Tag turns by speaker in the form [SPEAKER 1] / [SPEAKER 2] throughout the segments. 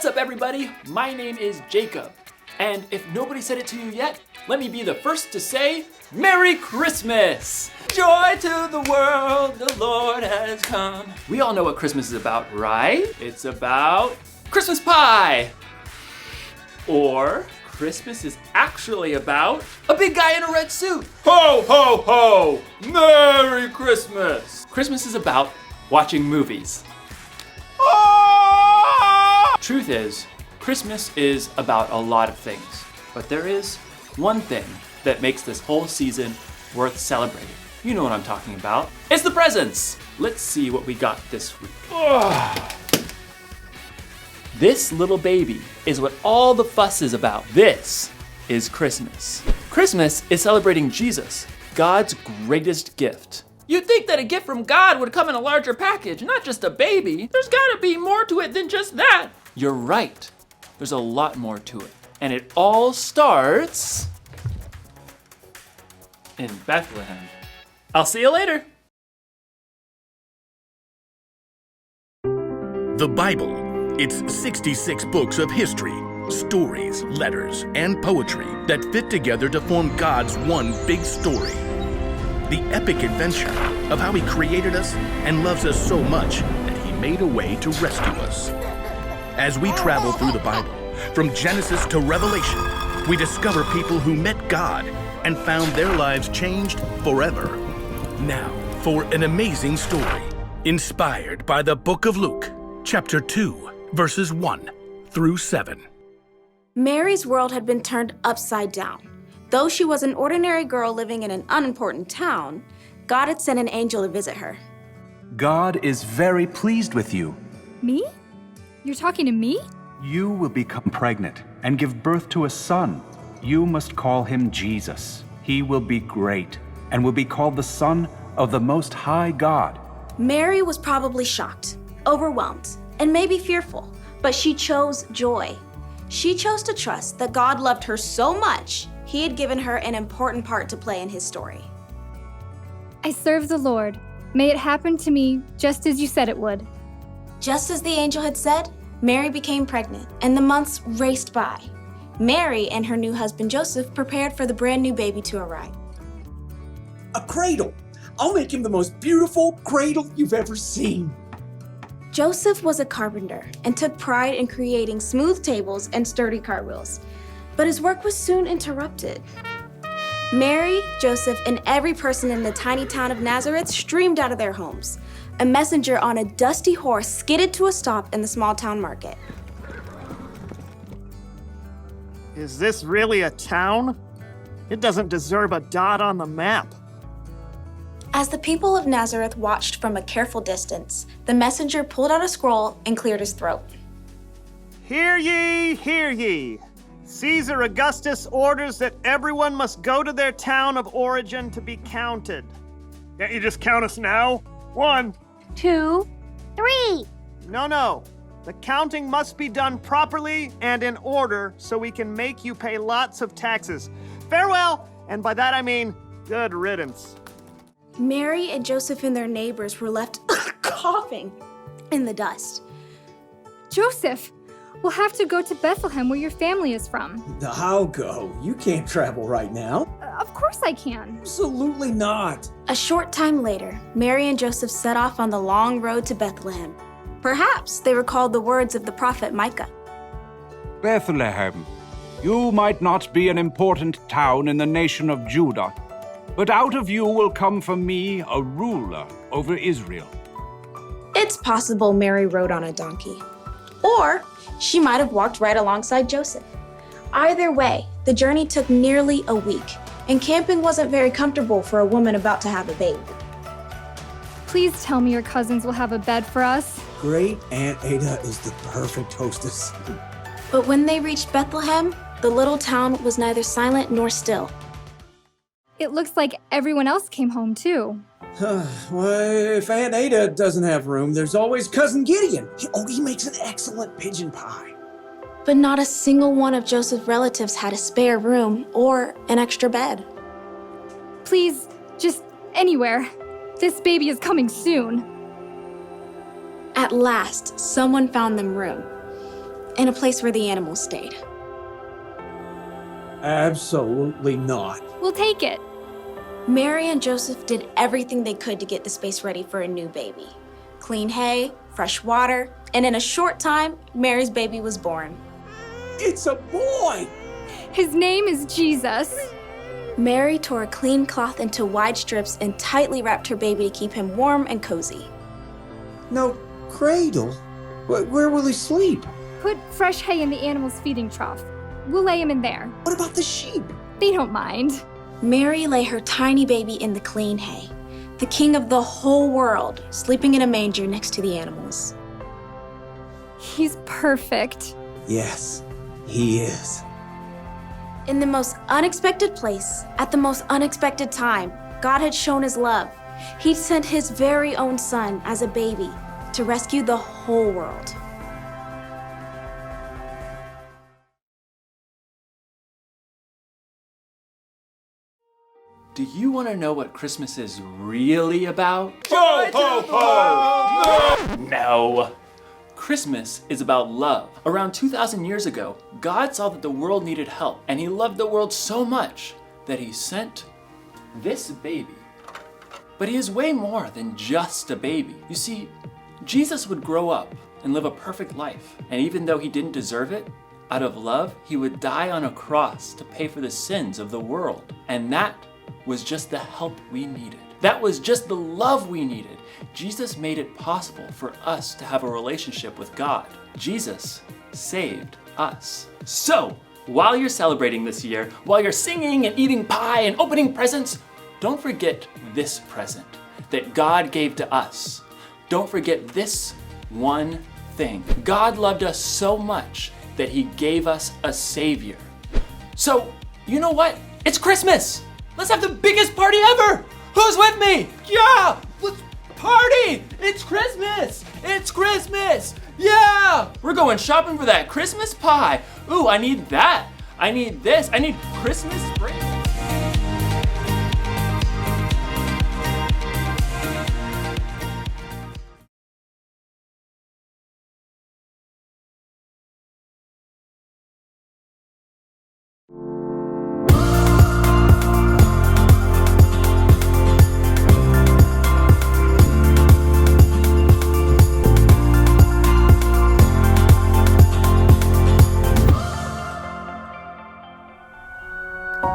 [SPEAKER 1] What's up, everybody? My name is Jacob, and if nobody said it to you yet, let me be the first to say Merry Christmas! Joy to the world, the Lord has come. We all know what Christmas is about, right? It's about Christmas pie. Or Christmas is actually about a big guy in a red suit. Ho, ho, ho! Merry Christmas! Christmas is about watching movies. Truth is, Christmas is about a lot of things, but there is one thing that makes this whole season worth celebrating. You know what I'm talking about. It's the presents! Let's see what we got this week. This little baby is what all the fuss is about. This is Christmas. Christmas is celebrating Jesus, God's greatest gift. You'd think that a gift from God would come in a larger package, not just a baby. There's gotta be more to it than just that. You're right. There's a lot more to it. And it all starts in Bethlehem. I'll see you later.
[SPEAKER 2] The Bible. It's 66 books of history, stories, letters, and poetry that fit together to form God's one big story. The epic adventure of how He created us and loves us so much that He made a way to rescue us. As we travel through the Bible, from Genesis to Revelation, we discover people who met God and found their lives changed forever. Now, for an amazing story, inspired by the book of Luke, chapter 2, verses 1 through 7.
[SPEAKER 3] Mary's world had been turned upside down. Though she was an ordinary girl living in an unimportant town, God had sent an angel to visit her.
[SPEAKER 4] God is very pleased with you.
[SPEAKER 5] Me? You're talking to me?
[SPEAKER 4] You will become pregnant and give birth to a son. You must call him Jesus. He will be great and will be called the Son of the Most High God.
[SPEAKER 3] Mary was probably shocked, overwhelmed, and maybe fearful, but she chose joy. She chose to trust that God loved her so much, He had given her an important part to play in His story.
[SPEAKER 5] I serve the Lord. May it happen to me just as you said it would.
[SPEAKER 3] Just as the angel had said, Mary became pregnant, and the months raced by. Mary and her new husband Joseph prepared for the brand new baby to arrive.
[SPEAKER 6] A cradle! I'll make him the most beautiful cradle you've ever seen.
[SPEAKER 3] Joseph was a carpenter and took pride in creating smooth tables and sturdy cartwheels, but his work was soon interrupted. Mary, Joseph, and every person in the tiny town of Nazareth streamed out of their homes. A messenger on a dusty horse skidded to a stop in the small town market.
[SPEAKER 7] Is this really a town? It doesn't deserve a dot on the map.
[SPEAKER 3] As the people of Nazareth watched from a careful distance, the messenger pulled out a scroll and cleared his throat.
[SPEAKER 7] Hear ye, hear ye. Caesar Augustus orders that everyone must go to their town of origin to be counted. Can't you just count us now? 1,
[SPEAKER 8] 2, 3.
[SPEAKER 7] No. The counting must be done properly and in order so we can make you pay lots of taxes. Farewell, and by that I mean good riddance.
[SPEAKER 3] Mary and Joseph and their neighbors were left coughing in the dust.
[SPEAKER 5] Joseph, we'll have to go to Bethlehem where your family is from.
[SPEAKER 6] I'll go. You can't travel right now.
[SPEAKER 5] Of course I can.
[SPEAKER 6] Absolutely not.
[SPEAKER 3] A short time later, Mary and Joseph set off on the long road to Bethlehem. Perhaps they recalled the words of the prophet Micah.
[SPEAKER 9] Bethlehem, you might not be an important town in the nation of Judah, but out of you will come for me a ruler over Israel.
[SPEAKER 3] It's possible Mary rode on a donkey. Or she might have walked right alongside Joseph. Either way, the journey took nearly a week, and camping wasn't very comfortable for a woman about to have a baby.
[SPEAKER 5] Please tell me your cousins will have a bed for us.
[SPEAKER 6] Great Aunt Ada is the perfect hostess.
[SPEAKER 3] But when they reached Bethlehem, the little town was neither silent nor still.
[SPEAKER 5] It looks like everyone else came home too.
[SPEAKER 6] Well, if Aunt Ada doesn't have room, there's always Cousin Gideon. He makes an excellent pigeon pie.
[SPEAKER 3] But not a single one of Joseph's relatives had a spare room or an extra bed.
[SPEAKER 5] Please, just anywhere. This baby is coming soon.
[SPEAKER 3] At last, someone found them room. in a place where the animals stayed.
[SPEAKER 6] Absolutely not.
[SPEAKER 5] We'll take it.
[SPEAKER 3] Mary and Joseph did everything they could to get the space ready for a new baby. Clean hay, fresh water, and in a short time, Mary's baby was born.
[SPEAKER 6] It's a boy!
[SPEAKER 5] His name is Jesus.
[SPEAKER 3] Mary tore a clean cloth into wide strips and tightly wrapped her baby to keep him warm and cozy.
[SPEAKER 6] No cradle? Where will he sleep?
[SPEAKER 5] Put fresh hay in the animal's feeding trough. We'll lay him in there.
[SPEAKER 6] What about the sheep?
[SPEAKER 5] They don't mind.
[SPEAKER 3] Mary lay her tiny baby in the clean hay, the king of the whole world, sleeping in a manger next to the animals.
[SPEAKER 5] He's perfect.
[SPEAKER 6] Yes, he is.
[SPEAKER 3] In the most unexpected place, at the most unexpected time, God had shown his love. He sent his very own son as a baby to rescue the whole world.
[SPEAKER 1] Do you want to know what Christmas is really about?
[SPEAKER 10] Ho, ho, ho!
[SPEAKER 1] No! Christmas is about love. Around 2,000 years ago, God saw that the world needed help, and he loved the world so much that he sent this baby. But he is way more than just a baby. You see, Jesus would grow up and live a perfect life, and even though he didn't deserve it, out of love, he would die on a cross to pay for the sins of the world. And that was just the help we needed. That was just the love we needed. Jesus made it possible for us to have a relationship with God. Jesus saved us. So, while you're celebrating this year, while you're singing and eating pie and opening presents, don't forget this present that God gave to us. Don't forget this one thing. God loved us so much that he gave us a savior. So, you know what? It's Christmas! Let's have the biggest party ever! Who's with me? Yeah! Let's party! It's Christmas! It's Christmas! Yeah! We're going shopping for that Christmas pie. Ooh, I need that. I need this. I need Christmas spring.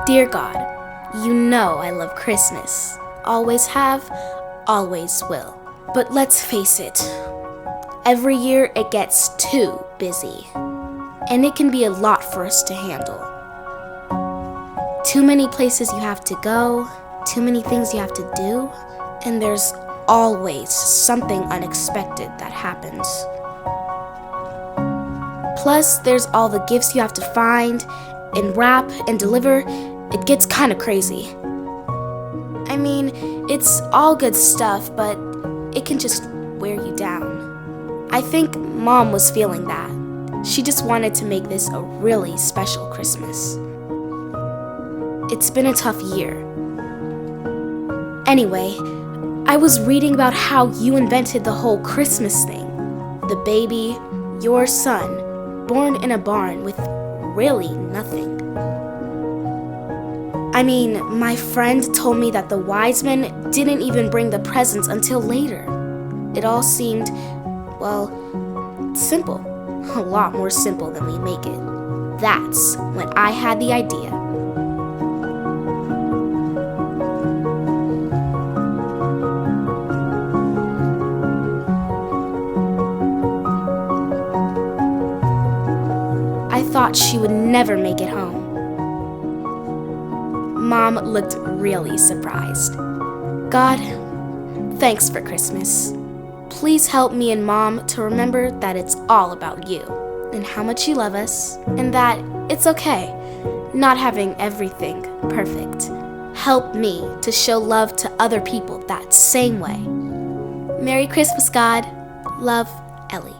[SPEAKER 3] Dear God, you know I love Christmas. Always have, always will. But let's face it, every year it gets too busy. And it can be a lot for us to handle. Too many places you have to go, too many things you have to do, and there's always something unexpected that happens. Plus, there's all the gifts you have to find and wrap and deliver. It gets kind of crazy. I mean, it's all good stuff, but it can just wear you down. I think Mom was feeling that. She just wanted to make this a really special Christmas. It's been a tough year. Anyway, I was reading about how you invented the whole Christmas thing. The baby, your son, born in a barn with really nothing. I mean, my friend told me that the wise men didn't even bring the presents until later. It all seemed, well, simple. A lot more simple than we make it. That's when I had the idea. I thought she would never make it home. Mom looked really surprised. God, thanks for Christmas. Please help me and Mom to remember that it's all about you and how much you love us, and that it's okay not having everything perfect. Help me to show love to other people that same way. Merry Christmas, God. Love, Ellie.